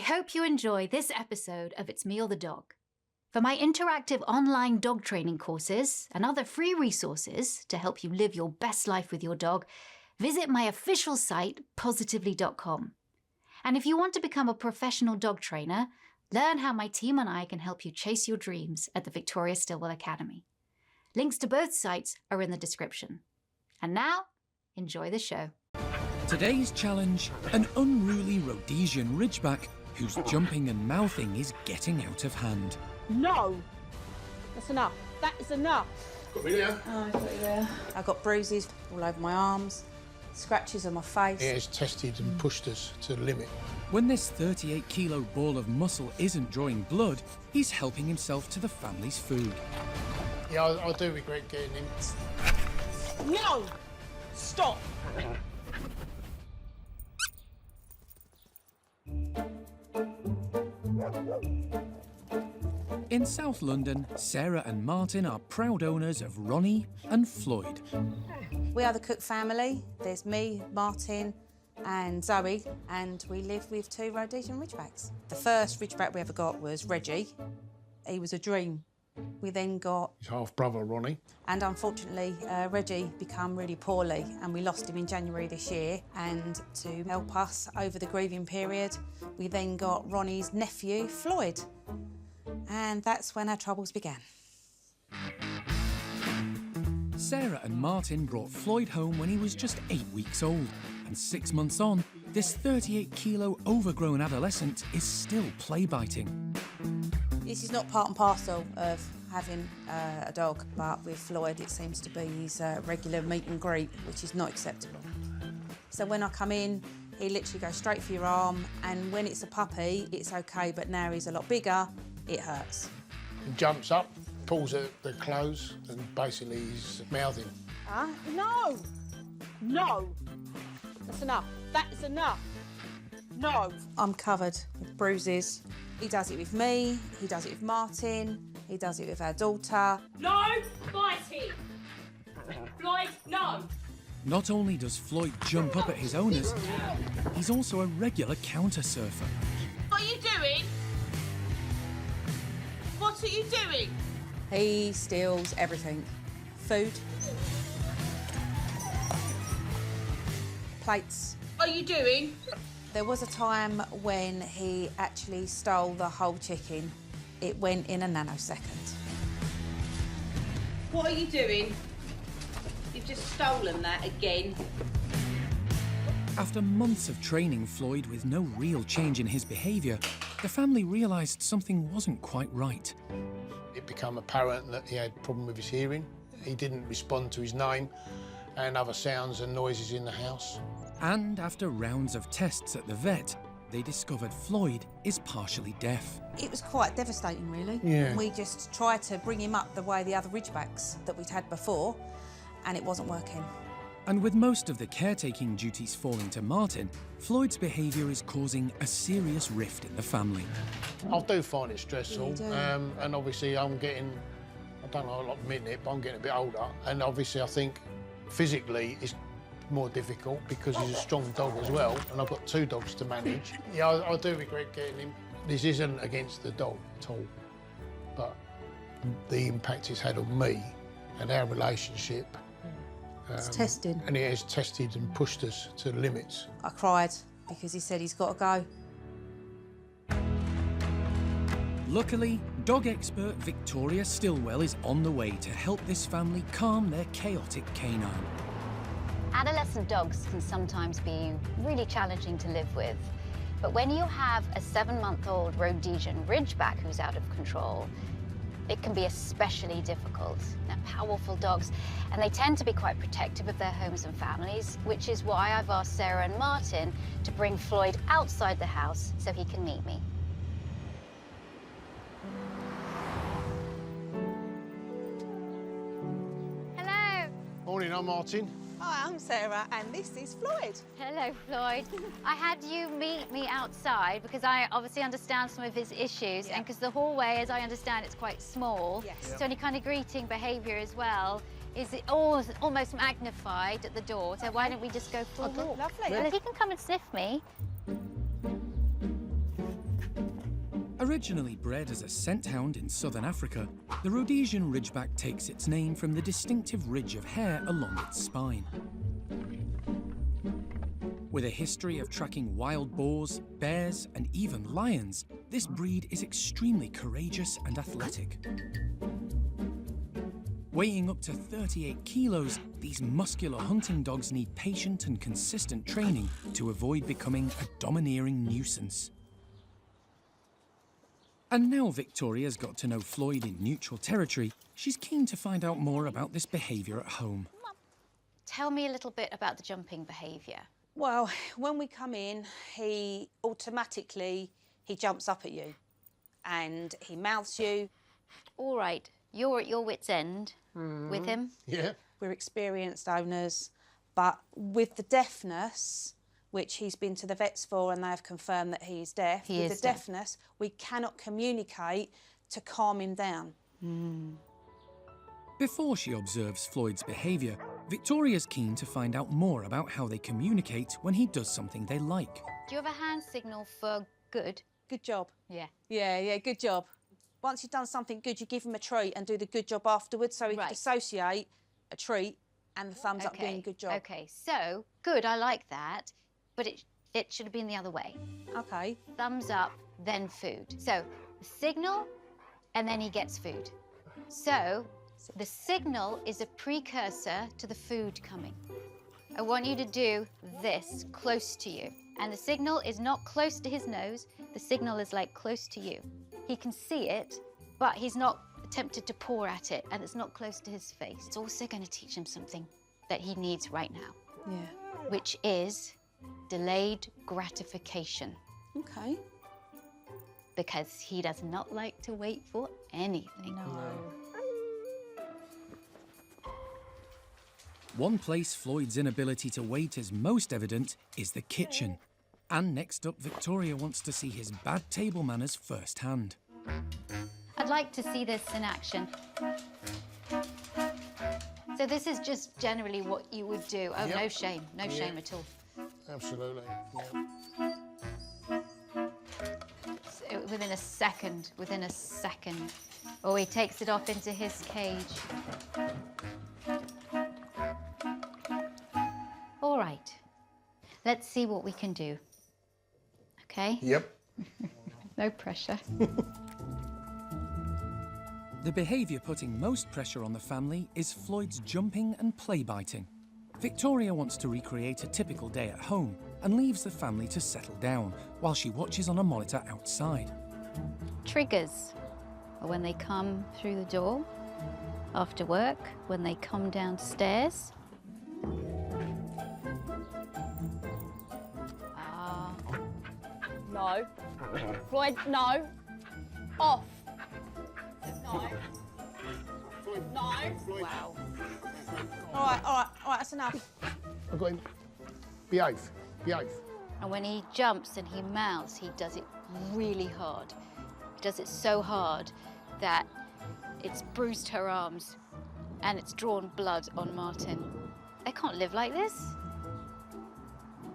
I hope you enjoy this episode of It's Me or the Dog. For my interactive online dog training courses and other free resources to help you live your best life with your dog, visit my official site, positively.com. And if you want to become a professional dog trainer, learn how my team and I can help you chase your dreams at the Victoria Stilwell Academy. Links to both sites are in the description. And now, enjoy the show. Today's challenge, an unruly Rhodesian Ridgeback whose jumping and mouthing is getting out of hand. No! That's enough. That is enough. Got me there? Oh, I've got you there. I've got bruises all over my arms, scratches on my face. It has tested and pushed us to the limit. When this 38-kilo ball of muscle isn't drawing blood, he's helping himself to the family's food. Yeah, I do regret getting him. No! Stop! In South London, Sarah and Martin are proud owners of Ronnie and Floyd. We are the Cook family. There's me, Martin and Zoe, and we live with 2 Rhodesian Ridgebacks. The first Ridgeback we ever got was Reggie. He was a dream. We then got His half-brother, Ronnie. And unfortunately, Reggie became really poorly and we lost him in January this year. And to help us over the grieving period, we then got Ronnie's nephew, Floyd. And that's when our troubles began. Sarah and Martin brought Floyd home when he was just 8 weeks old. And 6 months on, this 38-kilo overgrown adolescent is still play-biting. This is not part and parcel of having a dog, but with Floyd it seems to be his regular meet and greet, which is not acceptable. So when I come in, he literally goes straight for your arm, and when it's a puppy, it's okay, but now he's a lot bigger, it hurts. He jumps up, pulls at the clothes, and basically he's mouthing. No! No! That's enough. That is enough. No. I'm covered with bruises. He does it with me, he does it with Martin, he does it with our daughter. No biting! Floyd, no! Not only does Floyd jump up at his owners, he's also a regular counter surfer. What are you doing? What are you doing? He steals everything. Food. Plates. What are you doing? There was a time when he actually stole the whole chicken. It went in a nanosecond. What are you doing? You've just stolen that again. After months of training Floyd with no real change in his behaviour, the family realised something wasn't quite right. It became apparent that he had a problem with his hearing. He didn't respond to his name and other sounds and noises in the house. And after rounds of tests at the vet, they discovered Floyd is partially deaf. It was quite devastating, really. Yeah. We just tried to bring him up the way the other Ridgebacks that we'd had before, and it wasn't working. And with most of the caretaking duties falling to Martin, Floyd's behaviour is causing a serious rift in the family. I do find it stressful, Yeah, you do. and obviously I'm getting, I don't know, like admitting it, but I'm getting a bit older, and obviously I think physically it's more difficult because he's a strong dog as well, and I've got 2 dogs to manage. Yeah, I do regret getting him. This isn't against the dog at all, but the impact it's had on me and our relationship. It's testing. And it has tested and pushed us to the limits. I cried because he said he's got to go. Luckily, dog expert Victoria Stilwell is on the way to help this family calm their chaotic canine. Adolescent dogs can sometimes be really challenging to live with. But when you have a 7-month-old Rhodesian Ridgeback who's out of control, it can be especially difficult. They're powerful dogs, and they tend to be quite protective of their homes and families, which is why I've asked Sarah and Martin to bring Floyd outside the house so he can meet me. Hello. Morning, I'm Martin. Hi, I'm Sarah, and this is Floyd. Hello, Floyd. I had you meet me outside because I obviously understand some of his issues, and because the hallway, as I understand, it's quite small. Yes. So any kind of greeting behaviour as well is almost magnified at the door. So why don't we just go for a walk? Lovely. Well, he can come and sniff me. Originally bred as a scent hound in southern Africa, the Rhodesian Ridgeback takes its name from the distinctive ridge of hair along its spine. With a history of tracking wild boars, bears, and even lions, this breed is extremely courageous and athletic. Weighing up to 38 kilos, these muscular hunting dogs need patient and consistent training to avoid becoming a domineering nuisance. And now Victoria's got to know Floyd in neutral territory, she's keen to find out more about this behaviour at home. Tell me a little bit about the jumping behaviour. Well, when we come in, he jumps up at you and he mouths you. All right, you're at your wit's end with him. Yeah. We're experienced owners, but with the deafness, which he's been to the vets for and they have confirmed that he is deaf, with the deafness, we cannot communicate to calm him down. Before she observes Floyd's behaviour, Victoria's keen to find out more about how they communicate when he does something they like. Do you have a hand signal for good? Good job. Yeah. Yeah, good job. Once you've done something good, you give him a treat and do the good job afterwards, so he can associate a treat and the thumbs up being good job. OK, so good, I like that, but it should have been the other way. OK. Thumbs up, then food. So the signal, and then he gets food. So the signal is a precursor to the food coming. I want you to do this close to you. And the signal is not close to his nose, the signal is like close to you. He can see it, but he's not tempted to paw at it, and it's not close to his face. It's also going to teach him something that he needs right now. Yeah. Which is delayed gratification. OK. Because he does not like to wait for anything. No. One place Floyd's inability to wait is most evident is the kitchen. And next up, Victoria wants to see his bad table manners firsthand. I'd like to see this in action. So this is just generally what you would do. Oh, no shame shame at all. Absolutely, So within a second. Oh, he takes it off into his cage. All right, let's see what we can do. Okay? Yep. No pressure. The behaviour putting most pressure on the family is Floyd's jumping and play biting. Victoria wants to recreate a typical day at home and leaves the family to settle down while she watches on a monitor outside. Triggers are when they come through the door, after work, when they come downstairs. No. Floyd, no. Off. No. No. Wow. All right, that's enough. I've got him. Behave. And when he jumps and he mouths, he does it really hard. He does it so hard that it's bruised her arms and it's drawn blood on Martin. They can't live like this.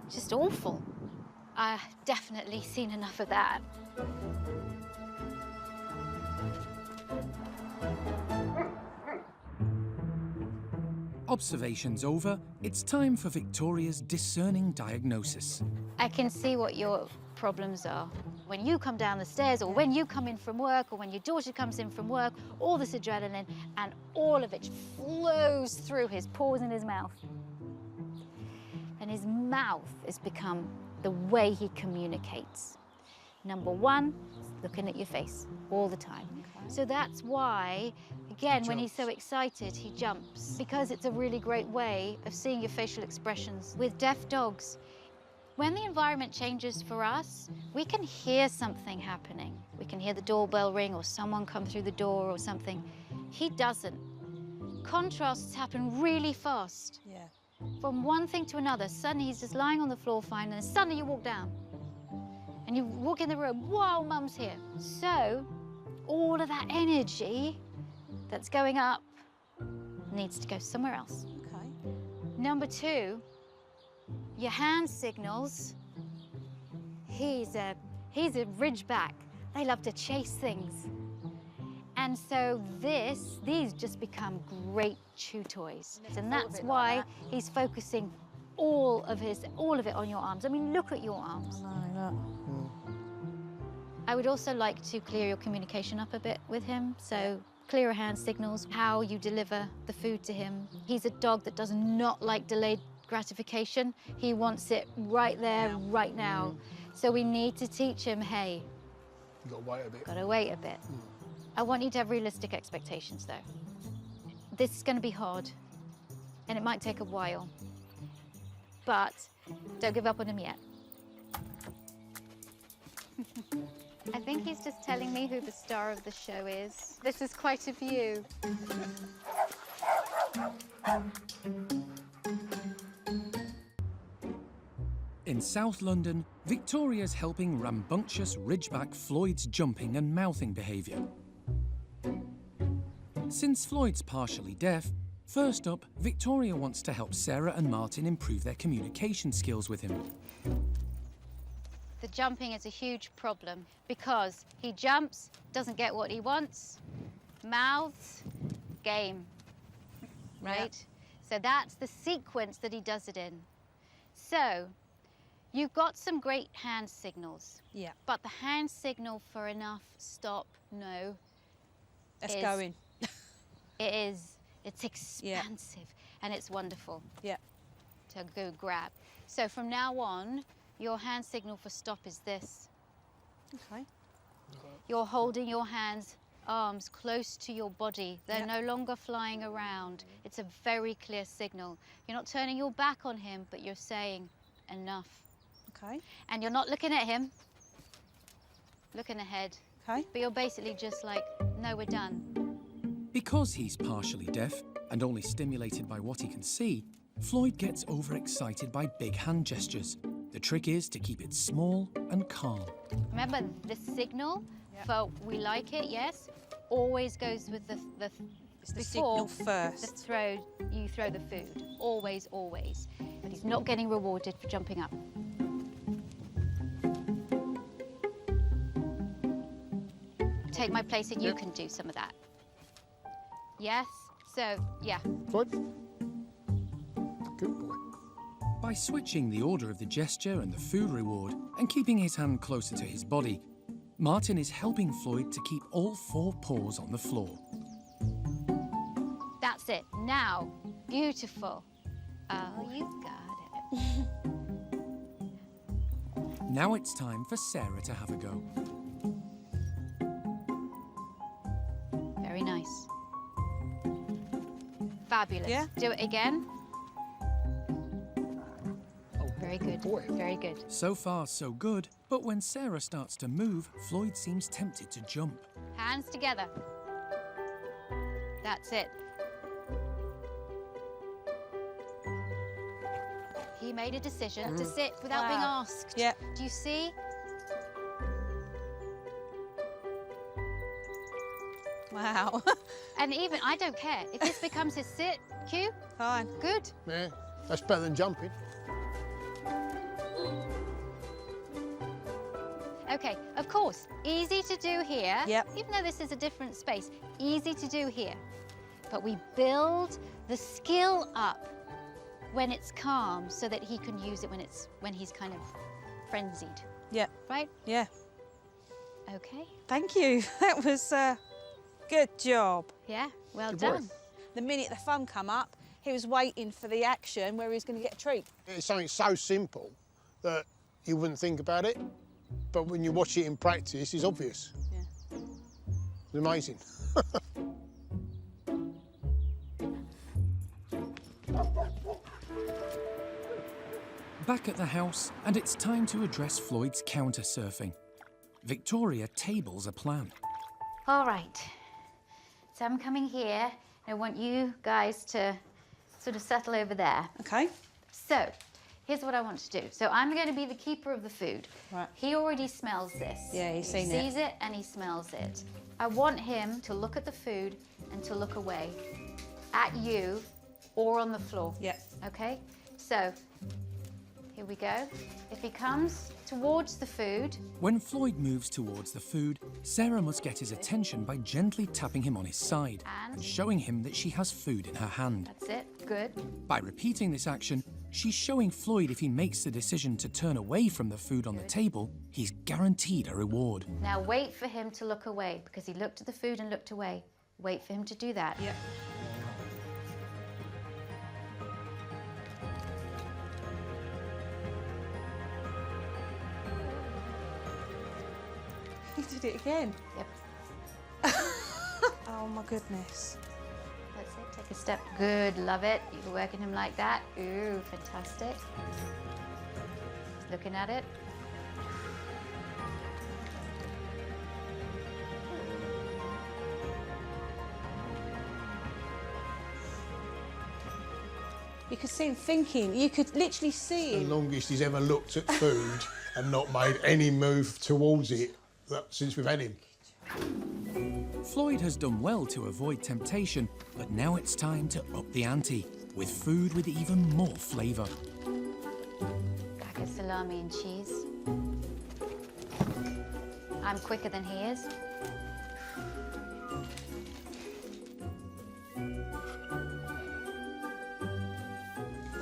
It's just awful. I've definitely seen enough of that. Observations over, it's time for Victoria's discerning diagnosis. I can see what your problems are. When you come down the stairs, or when you come in from work, or when your daughter comes in from work, all this adrenaline, and all of it flows through his pores and his mouth. And his mouth has become the way he communicates. Number one, looking at your face all the time. So that's why, again, when he's so excited, he jumps, because it's a really great way of seeing your facial expressions. With deaf dogs, when the environment changes for us, we can hear something happening. We can hear the doorbell ring or someone come through the door or something. He doesn't. Contrasts happen really fast. Yeah. From one thing to another. Suddenly he's just lying on the floor fine, and then suddenly you walk down. And you walk in the room, whoa, Mum's here. So all of that energy that's going up needs to go somewhere else. Okay. Number two, your hand signals. He's a Ridgeback. They love to chase things. And so these just become great chew toys. And that's why he's focusing all of it on your arms. I mean, look at your arms. I would also like to clear your communication up a bit with him. So clearer hand signals, how you deliver the food to him. He's a dog that does not like delayed gratification. He wants it right there, right now. So we need to teach him, hey, You've got to wait a bit. gotta wait a bit. I want you to have realistic expectations, though. This is going to be hard, and it might take a while. But don't give up on him yet. I think he's just telling me who the star of the show is. This is quite a view. In South London, Victoria's helping rambunctious Ridgeback Floyd's jumping and mouthing behaviour. Since Floyd's partially deaf, first up, Victoria wants to help Sarah and Martin improve their communication skills with him. The jumping is a huge problem because he jumps, doesn't get what he wants, mouths, game, right? So that's the sequence that he does it in. So you've got some great hand signals. Yeah. But the hand signal for enough, stop, no. Let's go in. It's expansive and it's wonderful. Yeah. To go grab. So from now on, your hand signal for stop is this. Okay. You're holding your arms close to your body. They're no longer flying around. It's a very clear signal. You're not turning your back on him, but you're saying enough. Okay. And you're not looking at him, looking ahead. Okay. But you're basically just like, no, we're done. Because he's partially deaf and only stimulated by what he can see, Floyd gets overexcited by big hand gestures. The trick is to keep it small and calm. Remember, the signal for we like it, yes, always goes with the It's the before signal first. you throw the food. Always, always. But he's not getting rewarded for jumping up. Take my place and you can do some of that. Yes? So, yeah. Floyd? Good boy. By switching the order of the gesture and the food reward and keeping his hand closer to his body, Martin is helping Floyd to keep all 4 paws on the floor. That's it. Now, beautiful. Oh, you got it. Now it's time for Sarah to have a go. Very nice. Fabulous. Yeah? Do it again. Oh, Very good. boy. Very good. So far, so good, but when Sarah starts to move, Floyd seems tempted to jump. Hands together. That's it. He made a decision to sit without being asked. Yeah. Do you see? Wow. And even, I don't care. If this becomes his sit cue, Fine. good. Yeah, that's better than jumping. Okay, of course, easy to do here. Yep. Even though this is a different space, easy to do here. But we build the skill up when it's calm so that he can use it when he's kind of frenzied. Yeah. Right? Yeah. Okay. Thank you. That was good job. Yeah, well Good boy. done. The minute the phone come up, he was waiting for the action where he was going to get a treat. It's something so simple that you wouldn't think about it, but when you watch it in practice, it's obvious. Yeah. It's amazing. Back at the house, and it's time to address Floyd's counter-surfing. Victoria tables a plan. All right. So I'm coming here. I want you guys to sort of settle over there. Okay. So, here's what I want to do. So I'm going to be the keeper of the food. Right. He already smells this. Yeah, he's He seen it. sees it and he smells it. I want him to look at the food and to look away at you or on the floor. Yeah. Okay? So Here we go. If he comes towards the food, When Floyd moves towards the food, Sarah must get his attention by gently tapping him on his side And? showing him that she has food in her hand. that's it, good. By repeating this action, she's showing Floyd if he makes the decision to turn away from the food on the table, he's guaranteed a reward. Now wait for him to look away because he looked at the food and looked away. Wait for him to do that. Yep. He did it again. Yep. Oh my goodness. That's it. Take a step. Good. Love it. You're working him like that. Ooh, fantastic. He's looking at it. You could see him thinking. You could literally see The him. longest he's ever looked at food and not made any move towards it since we've had him. Floyd has done well to avoid temptation, but now it's time to up the ante with food with even more flavour. Pack of salami and cheese. I'm quicker than he is.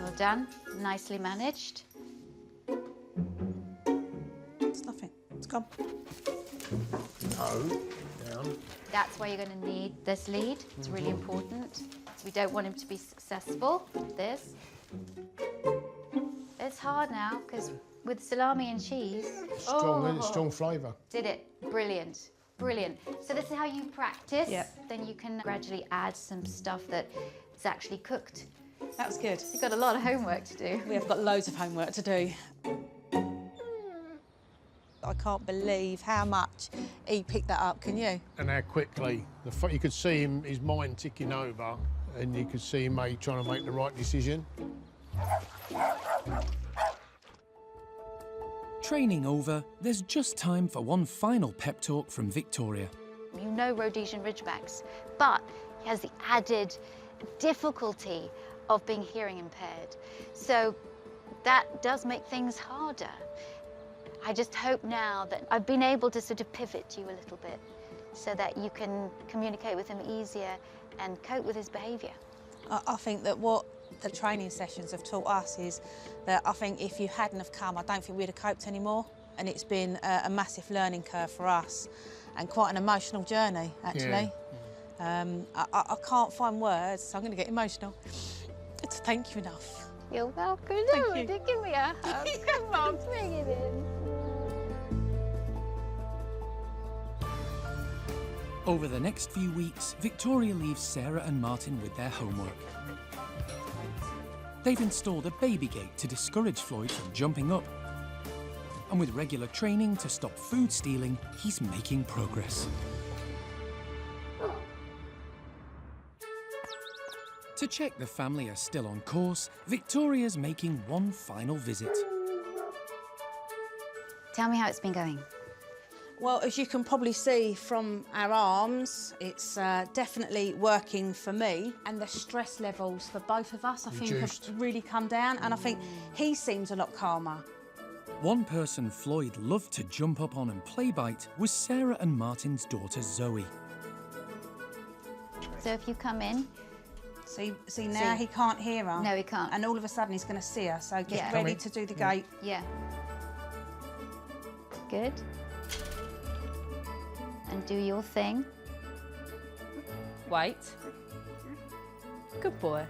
Well done. Nicely managed. It's nothing. It's gone. No, down. That's why you're going to need this lead. It's really important. We don't want him to be successful. This. It's hard now because with salami and cheese. Strong, isn't it? Strong flavour. Did it. Brilliant. Brilliant. So this is how you practice. Yep. Then you can gradually add some stuff that is actually cooked. That was good. You've got a lot of homework to do. We have got loads of homework to do. I can't believe how much he picked that up, can you? And how quickly. You could see his mind ticking over and you could see him trying to make the right decision. Training over, there's just time for one final pep talk from Victoria. You know Rhodesian Ridgebacks, but he has the added difficulty of being hearing impaired. So that does make things harder. I just hope now that I've been able to sort of pivot you a little bit so that you can communicate with him easier and cope with his behaviour. I think that what the training sessions have taught us is that I think if you hadn't have come, I don't think we'd have coped anymore. And it's been a massive learning curve for us and quite an emotional journey, actually. Yeah. I can't find words, so I'm going to get emotional. To thank you enough. You're welcome. Thank you. Give me a hug. Come on, bring it in. Over the next few weeks, Victoria leaves Sarah and Martin with their homework. They've installed a baby gate to discourage Floyd from jumping up. And with regular training to stop food stealing, he's making progress. To check the family are still on course, Victoria's making one final visit. Tell me how it's been going. Well, as you can probably see from our arms, it's definitely working for me. And the stress levels for both of us, I think, Reduced. have really come down. And I think he seems a lot calmer. One person Floyd loved to jump up on and play bite was Sarah and Martin's daughter Zoe. So if you come in, See now he can't hear her. No, he can't. And all of a sudden he's going to see her. So get Yeah. ready Coming. to do the gate. yeah. Good. And do your thing. Wait. Good boy.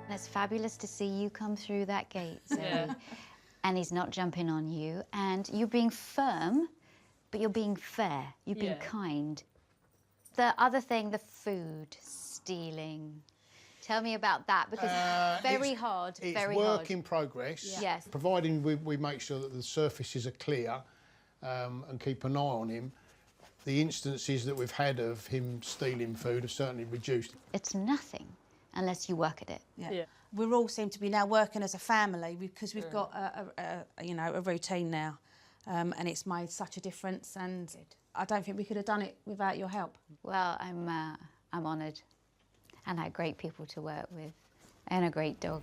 And it's fabulous to see you come through that gate, Zoe. And he's not jumping on you. And you're being firm, but you're being fair. You're being kind. The other thing, the food stealing. Tell me about that, because very hard, It's very work hard. in progress. Yeah. Yes. Providing we make sure that the surfaces are clear and keep an eye on him, the instances that we've had of him stealing food have certainly reduced. It's nothing unless you work at it. Yeah. We all seem to be now working as a family because we've got a routine now, and it's made such a difference. And I don't think we could have done it without your help. Well, I'm honoured. and they're great people to work with, and a great dog.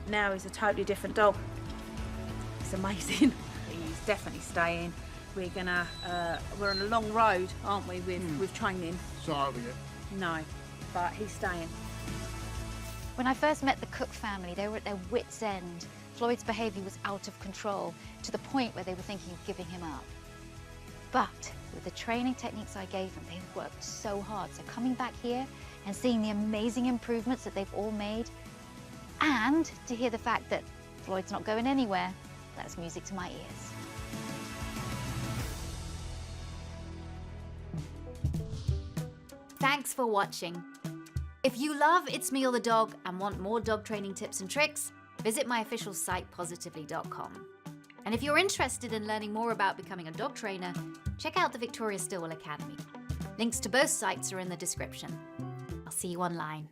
Now he's a totally different dog. It's amazing. He's definitely staying. We're on a long road, aren't we, with training? Sorry with it. No, but he's staying. When I first met the Cook family, they were at their wits' end. Floyd's behaviour was out of control, to the point where they were thinking of giving him up. But with the training techniques I gave them, they worked so hard. So coming back here and seeing the amazing improvements that they've all made, and to hear the fact that Floyd's not going anywhere, that's music to my ears. Thanks for watching. If you love It's Me or the Dog and want more dog training tips and tricks, visit my official site, positively.com. And if you're interested in learning more about becoming a dog trainer, check out the Victoria Stilwell Academy. Links to both sites are in the description. I'll see you online.